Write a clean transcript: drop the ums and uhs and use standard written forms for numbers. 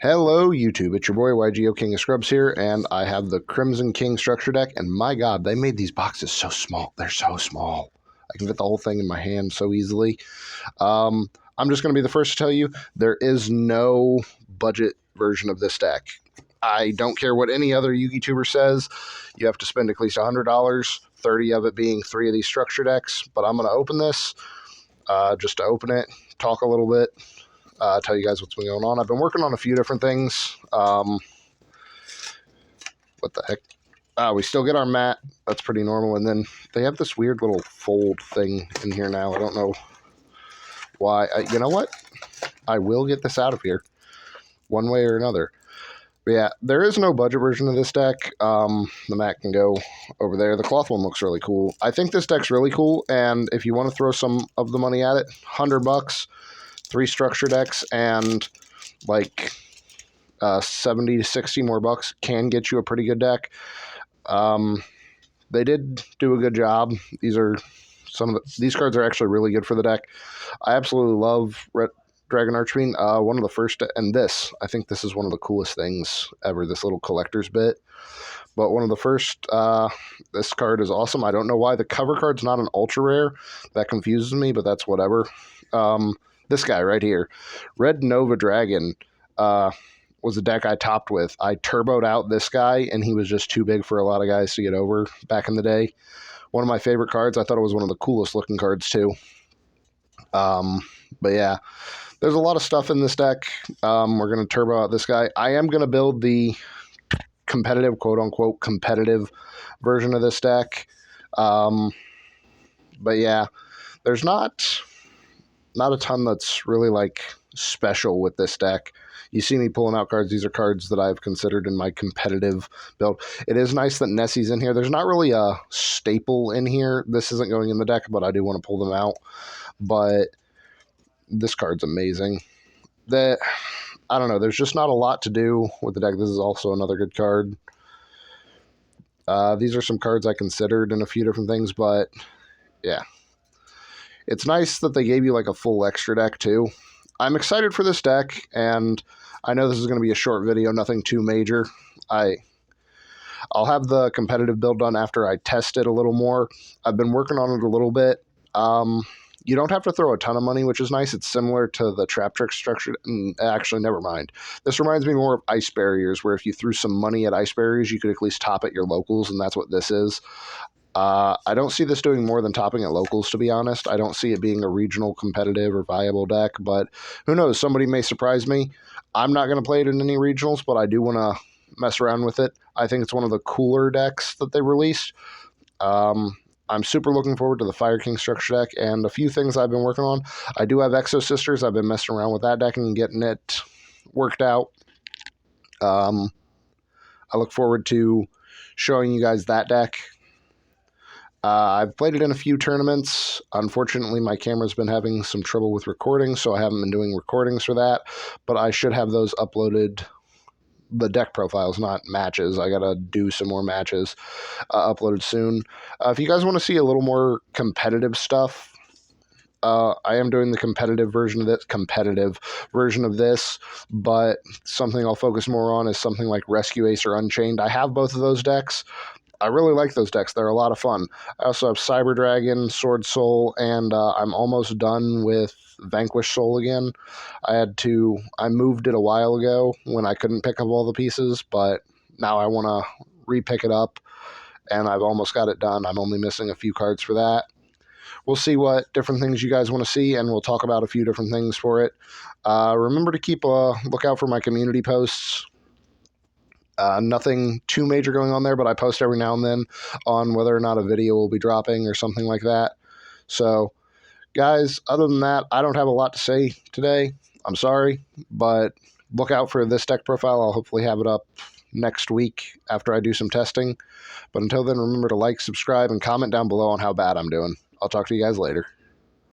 Hello, YouTube. It's your boy YGO King of Scrubs here, and I have the Crimson King structure deck. And my God, they made these boxes so small. They're so small. I can fit the whole thing in my hand so easily. I'm just going to be the first to tell you there is no budget version of this deck. I don't care what any other YouTuber says. You have to spend at least $100, 30 of it being 3 of these structure decks. But I'm going to open this just to open it, talk a little bit. Tell you guys what's been going on. I've been working on a few different things. What the heck? We still get our mat. That's pretty normal. And then they have this weird little fold thing in here now. I don't know why. You know what? I will get this out of here one way or another. But yeah, there is no budget version of this deck. The mat can go over there. The cloth one looks really cool. I think this deck's really cool. And if you want to throw some of the money at it, $100. 3 structure decks and like 70 to 60 more bucks can get you a pretty good deck. They did do a good job. These cards are actually really good for the deck. I absolutely love Red Dragon Archfiend. One of the first, and I think this is one of the coolest things ever, this little collector's bit. But one of the first, this card is awesome. I don't know why the cover card's not an ultra rare. That confuses me, but that's whatever. This guy right here, Red Nova Dragon, was a deck I topped with. I turboed out this guy, and he was just too big for a lot of guys to get over back in the day. One of my favorite cards. I thought it was one of the coolest looking cards, too. But yeah, there's a lot of stuff in this deck. We're going to turbo out this guy. I am going to build the competitive, quote-unquote, competitive version of this deck. But yeah, there's not a ton that's really like special with this deck. You see me pulling out cards. These are cards that I've considered in my competitive build. It is nice that Nessie's in here. There's not really a staple in here. This isn't going in the deck, but I do want to pull them out. But this card's amazing. I don't know. There's just not a lot to do with the deck. This is also another good card. These are some cards I considered in a few different things, but yeah. It's nice that they gave you like a full extra deck too. I'm excited for this deck, and I know this is going to be a short video, nothing too major. I'll have the competitive build done after I test it a little more. I've been working on it a little bit. You don't have to throw a ton of money, which is nice. It's similar to the Trap Trick structure. Actually, never mind. This reminds me more of Ice Barriers, where if you threw some money at Ice Barriers, you could at least top at your locals, and that's what this is. I don't see this doing more than topping at locals, to be honest. I don't see it being a regional competitive or viable deck, but who knows? Somebody may surprise me. I'm not going to play it in any regionals, but I do want to mess around with it. I think it's one of the cooler decks that they released. I'm super looking forward to the Fire King structure deck and a few things I've been working on. I do have Exo Sisters. I've been messing around with that deck and getting it worked out. I look forward to showing you guys that deck. I've played it in a few tournaments. Unfortunately, my camera's been having some trouble with recording, so I haven't been doing recordings for that. But I should have those uploaded, the deck profiles, not matches. I gotta do some more matches uploaded soon. If you guys want to see a little more competitive stuff, I am doing the competitive version of this, but something I'll focus more on is something like Rescue Ace or Unchained. I have both of those decks. I really like those decks. They're a lot of fun. I also have Cyber Dragon, Sword Soul, and I'm almost done with Vanquish Soul again. I moved it a while ago when I couldn't pick up all the pieces, but now I want to re-pick it up, and I've almost got it done. I'm only missing a few cards for that. We'll see what different things you guys want to see, and we'll talk about a few different things for it. Remember to keep a lookout for my community posts. Nothing too major going on there, but I post every now and then on whether or not a video will be dropping or something like that. So, guys, other than that, I don't have a lot to say today. I'm sorry, but look out for this deck profile. I'll hopefully have it up next week after I do some testing. But until then, remember to like, subscribe, and comment down below on how bad I'm doing. I'll talk to you guys later.